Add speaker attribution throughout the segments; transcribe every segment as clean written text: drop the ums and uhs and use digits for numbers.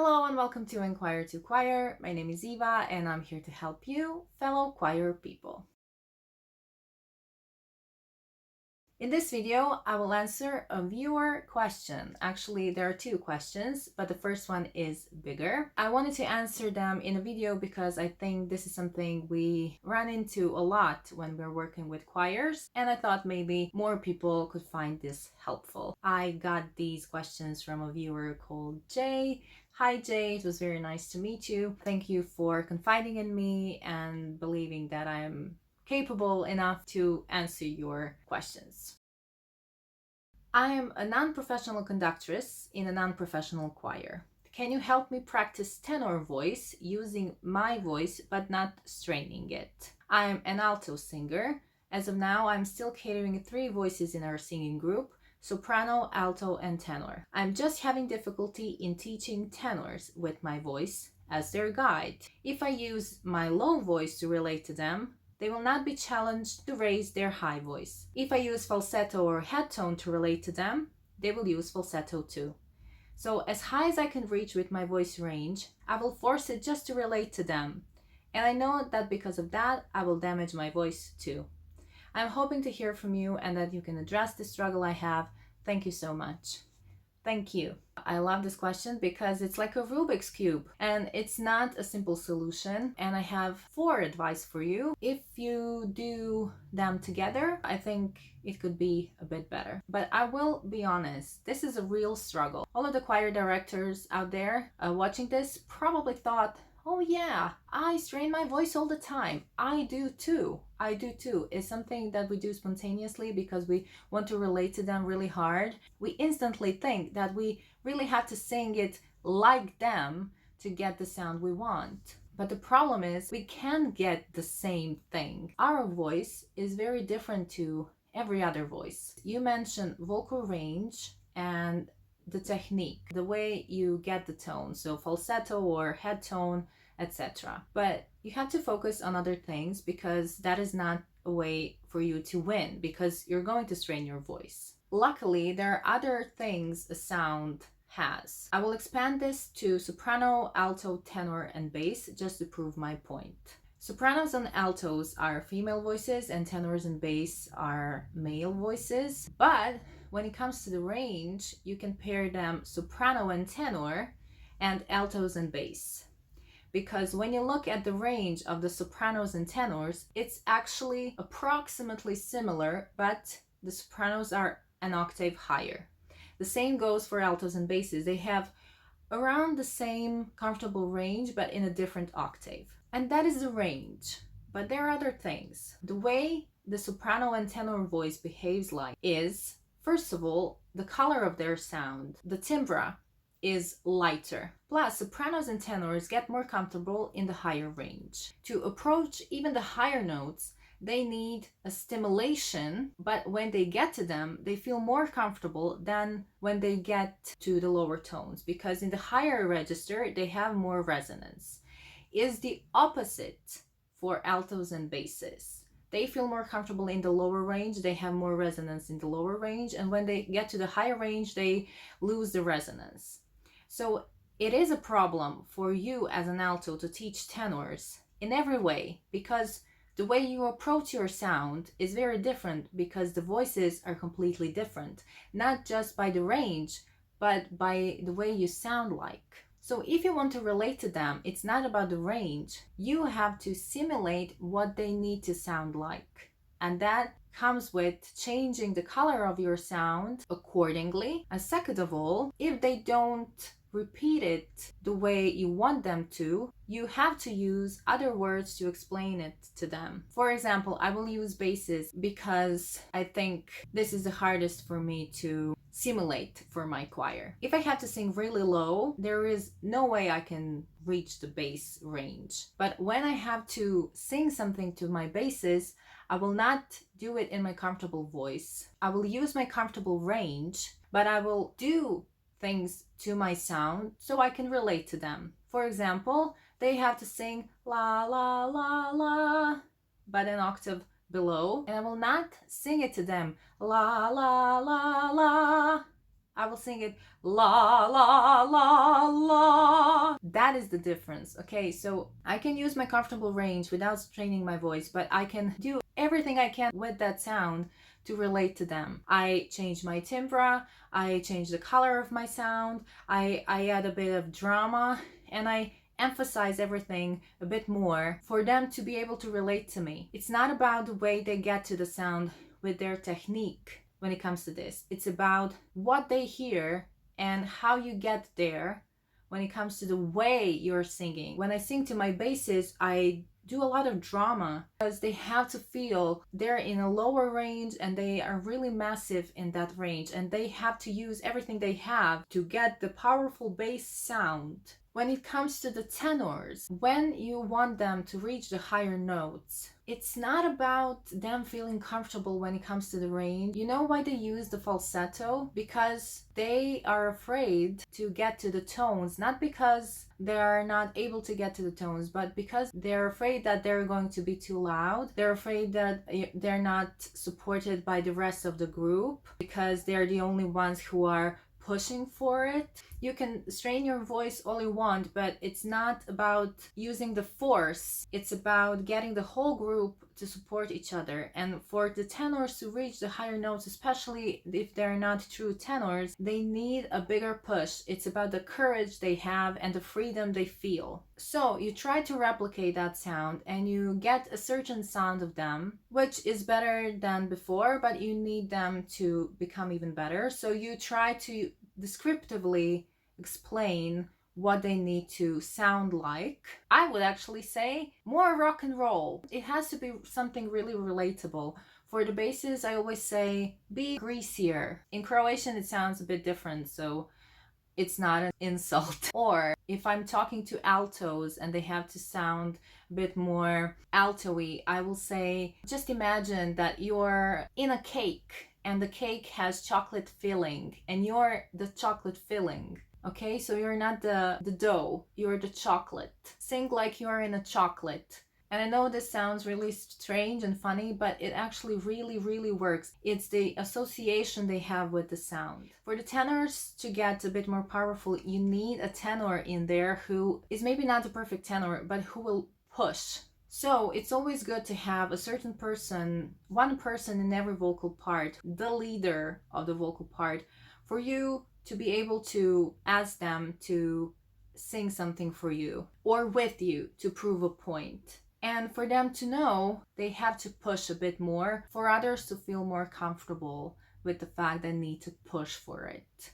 Speaker 1: Hello and welcome to Enquire to Choir. My name is Eva and I'm here to help you, fellow choir people. In this video, I will answer a viewer question. Actually, there are two questions, but the first one is bigger. I wanted to answer them in a video because I think this is something we run into a lot when we're working with choirs, and I thought maybe more people could find this helpful. I got these questions from a viewer called Jay. Hi Jay, it was very nice to meet you. Thank you for confiding in me and believing that I'm capable enough to answer your questions. I am a non-professional conductress in a non-professional choir. Can you help me practice tenor voice using my voice but not straining it? I am an alto singer. As of now, I'm still catering 3 voices in our singing group: soprano, alto, and tenor. I'm just having difficulty in teaching tenors with my voice as their guide. If I use my low voice to relate to them, they will not be challenged to raise their high voice. If I use falsetto or head tone to relate to them, they will use falsetto too. So as high as I can reach with my voice range, I will force it just to relate to them. And I know that because of that, I will damage my voice too. I'm hoping to hear from you and that you can address the struggle I have. Thank you so much. Thank you. I love this question because it's like a Rubik's Cube and it's not a simple solution. And I have 4 advice for you. If you do them together, I think it could be a bit better. But I will be honest, this is a real struggle. All of the choir directors out there watching this probably thought, oh yeah, I strain my voice all the time. I do too. It's something that we do spontaneously because we want to relate to them really hard. We instantly think that we really have to sing it like them to get the sound we want. But the problem is we can't get the same thing. Our voice is very different to every other voice. You mentioned vocal range and the technique, the way you get the tone, so falsetto or head tone, etc. But you have to focus on other things because that is not a way for you to win, because you're going to strain your voice. Luckily, there are other things a sound has. I will expand this to soprano, alto, tenor, and bass just to prove my point. Sopranos and altos are female voices and tenors and bass are male voices. But when it comes to the range, you can pair them soprano and tenor and altos and bass. Because when you look at the range of the sopranos and tenors, it's actually approximately similar, but the sopranos are an octave higher. The same goes for altos and basses. They have around the same comfortable range, but in a different octave. And that is the range. But there are other things. The way the soprano and tenor voice behaves like is, first of all, the color of their sound, the timbre, is lighter. Plus, sopranos and tenors get more comfortable in the higher range. To approach even the higher notes, they need a stimulation, but when they get to them, they feel more comfortable than when they get to the lower tones, because in the higher register, they have more resonance. Is the opposite for altos and basses. They feel more comfortable in the lower range, they have more resonance in the lower range, and when they get to the higher range, they lose the resonance. So it is a problem for you as an alto to teach tenors in every way, because the way you approach your sound is very different, because the voices are completely different, not just by the range, but by the way you sound like. So if you want to relate to them, it's not about the range. You have to simulate what they need to sound like. And that comes with changing the color of your sound accordingly. And second of all, if they don't repeat it the way you want them to, you have to use other words to explain it to them. For example, I will use basses because I think this is the hardest for me to simulate for my choir. If I have to sing really low, there is no way I can reach the bass range. But when I have to sing something to my basses, I will not do it in my comfortable voice. I will use my comfortable range, but I will do things to my sound so I can relate to them. For example, they have to sing la la la la, but an octave below, and I will not sing it to them la la la la. I will sing it la la la la. That is the difference. Okay, so I can use my comfortable range without straining my voice, but I can do everything I can with that sound to relate to them. I change my timbre, I change the color of my sound, I add a bit of drama, and I emphasize everything a bit more for them to be able to relate to me. It's not about the way they get to the sound with their technique when it comes to this. It's about what they hear and how you get there when it comes to the way you're singing. When I sing to my basses, I do a lot of drama because they have to feel they're in a lower range and they are really massive in that range, and they have to use everything they have to get the powerful bass sound. When it comes to the tenors, when you want them to reach the higher notes, it's not about them feeling comfortable when it comes to the range. You know why they use the falsetto? Because they are afraid to get to the tones, not because they are not able to get to the tones, but because they're afraid that they're going to be too loud. They're afraid that they're not supported by the rest of the group because they're the only ones who are pushing for it. You can strain your voice all you want, but it's not about using the force. It's about getting the whole group to support each other. And for the tenors to reach the higher notes, especially if they're not true tenors, they need a bigger push. It's about the courage they have and the freedom they feel. So you try to replicate that sound and you get a certain sound of them, which is better than before, but you need them to become even better. So you try to descriptively explain what they need to sound like. I would actually say more rock and roll. It has to be something really relatable. For the basses, I always say be greasier. In Croatian, it sounds a bit different, so it's not an insult. Or if I'm talking to altos and they have to sound a bit more alto-y, I will say, just imagine that you're in a cake and the cake has chocolate filling and you're the chocolate filling. Okay, so you're not the dough, you're the chocolate. Sing like you're in a chocolate. And I know this sounds really strange and funny, but it actually really works. It's the association they have with the sound. For the tenors to get a bit more powerful, you need a tenor in there who is maybe not the perfect tenor, but who will push. So it's always good to have a certain person, one person in every vocal part, the leader of the vocal part, for you to be able to ask them to sing something for you or with you to prove a point. And for them to know they have to push a bit more, for others to feel more comfortable with the fact they need to push for it.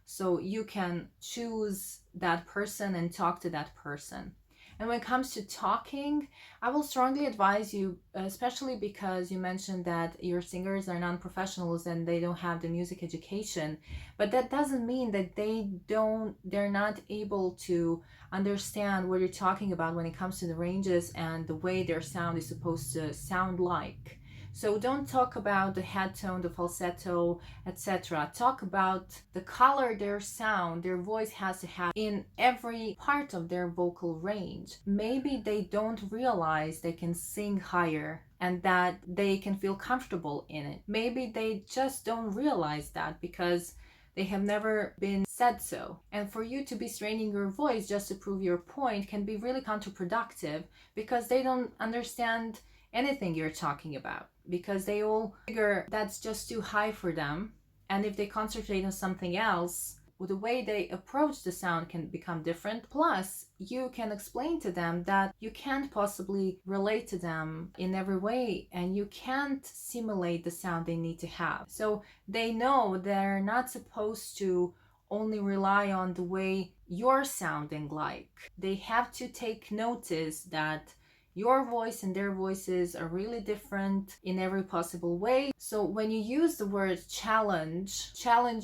Speaker 1: So you can choose that person and talk to that person. And when it comes to talking, I will strongly advise you, especially because you mentioned that your singers are non-professionals and they don't have the music education, but that doesn't mean that they're not able to understand what you're talking about when it comes to the ranges and the way their sound is supposed to sound like. So don't talk about the head tone, the falsetto, etc. Talk about the color their sound, their voice has to have in every part of their vocal range. Maybe they don't realize they can sing higher and that they can feel comfortable in it. Maybe they just don't realize that because they have never been said so. And for you to be straining your voice just to prove your point can be really counterproductive because they don't understand anything you're talking about, because they all figure that's just too high for them. And if they concentrate on something else, the way they approach the sound can become different. Plus, you can explain to them that you can't possibly relate to them in every way and you can't simulate the sound they need to have. So they know they're not supposed to only rely on the way you're sounding like. They have to take notice that your voice and their voices are really different in every possible way. So when you use the word challenge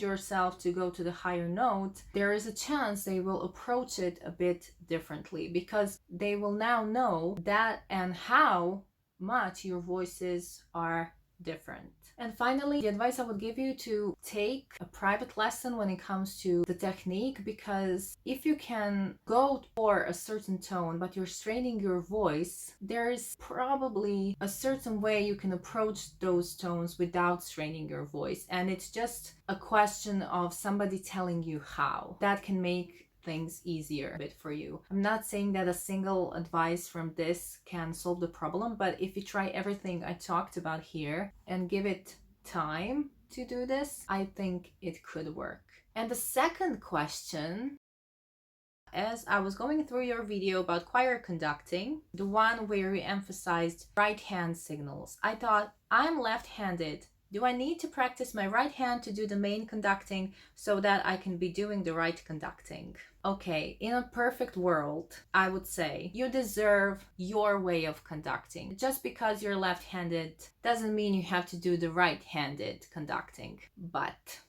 Speaker 1: yourself to go to the higher note, there is a chance they will approach it a bit differently because they will now know that and how much your voices are different. And finally, the advice I would give you to take a private lesson when it comes to the technique, because if you can go for a certain tone but you're straining your voice, there is probably a certain way you can approach those tones without straining your voice, and it's just a question of somebody telling you how. That can make things easier a bit for you. I'm not saying that a single advice from this can solve the problem, but if you try everything I talked about here and give it time to do this, I think it could work. And the second question, as I was going through your video about choir conducting, the one where you emphasized right hand signals, I thought, I'm left-handed. Do I need to practice my right hand to do the main conducting so that I can be doing the right conducting? Okay, in a perfect world, I would say you deserve your way of conducting. Just because you're left-handed doesn't mean you have to do the right-handed conducting. But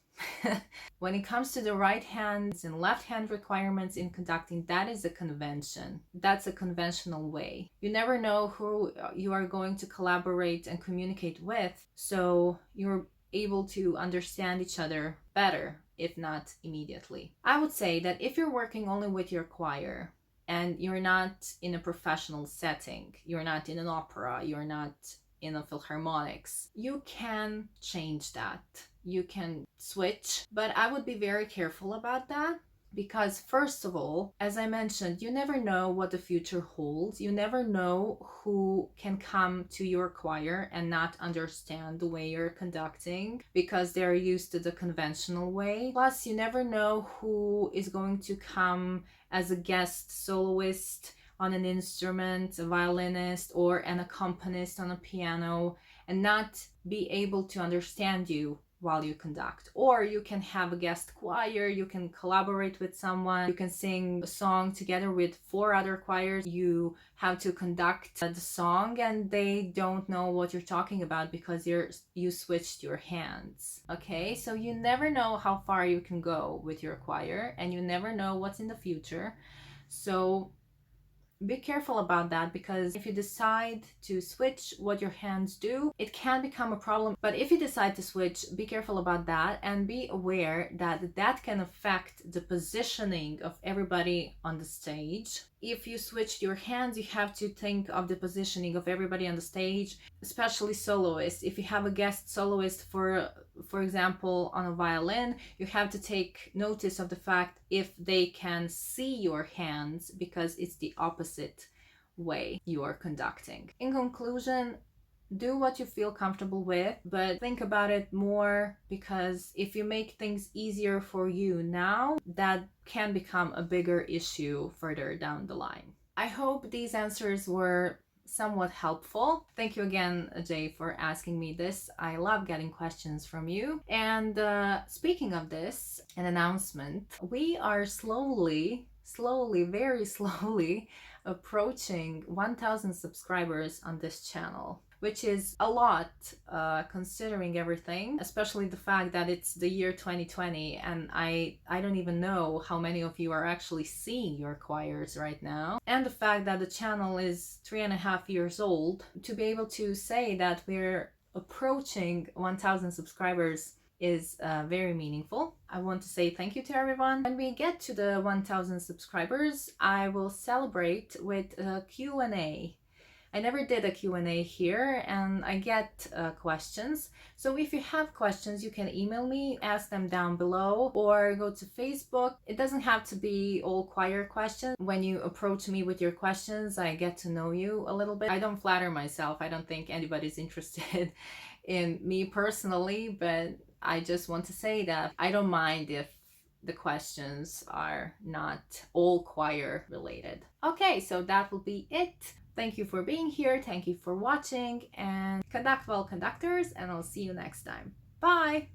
Speaker 1: when it comes to the right hands and left hand requirements in conducting, that is a convention. That's a conventional way. You never know who you are going to collaborate and communicate with, so you're able to understand each other better, if not immediately. I would say that if you're working only with your choir and you're not in a professional setting, you're not in an opera, you're not in a philharmonics, you can change that. You can switch, but I would be very careful about that because, first of all, as I mentioned, you never know what the future holds. You never know who can come to your choir and not understand the way you're conducting because they're used to the conventional way. Plus, you never know who is going to come as a guest soloist on an instrument, a violinist, or an accompanist on a piano, and not be able to understand you while you conduct. Or you can have a guest choir, you can collaborate with someone, you can sing a song together with 4 other choirs. You have to conduct the song and they don't know what you're talking about because you switched your hands. Okay, so you never know how far you can go with your choir and you never know what's in the future. So be careful about that, because if you decide to switch what your hands do, it can become a problem. But if you decide to switch, be careful about that and be aware that that can affect the positioning of everybody on the stage. If you switch your hands, you have to think of the positioning of everybody on the stage, especially soloists. If you have a guest soloist, for example, on a violin, you have to take notice of the fact if they can see your hands, because it's the opposite way you are conducting. In conclusion, do what you feel comfortable with, but think about it more, because if you make things easier for you now, that can become a bigger issue further down the line. I hope these answers were somewhat helpful. Thank you again, Jay, for asking me this. I love getting questions from you. And speaking of this, an announcement. We are slowly, very slowly approaching 1,000 subscribers on this channel, which is a lot considering everything, especially the fact that it's the year 2020 and I don't even know how many of you are actually seeing your choirs right now, and the fact that the channel is 3.5 years old. To be able to say that we're approaching 1,000 subscribers is very meaningful. I want to say thank you to everyone. When we get to the 1,000 subscribers, I will celebrate with a Q&A. I never did a Q&A here, and I get questions. So if you have questions, you can email me, ask them down below, or go to Facebook. It doesn't have to be all choir questions. When you approach me with your questions, I get to know you a little bit. I don't flatter myself. I don't think anybody's interested in me personally, but I just want to say that I don't mind if the questions are not all choir related. Okay, so that will be it. Thank you for being here. Thank you for watching, and conduct well, conductors, and I'll see you next time. Bye!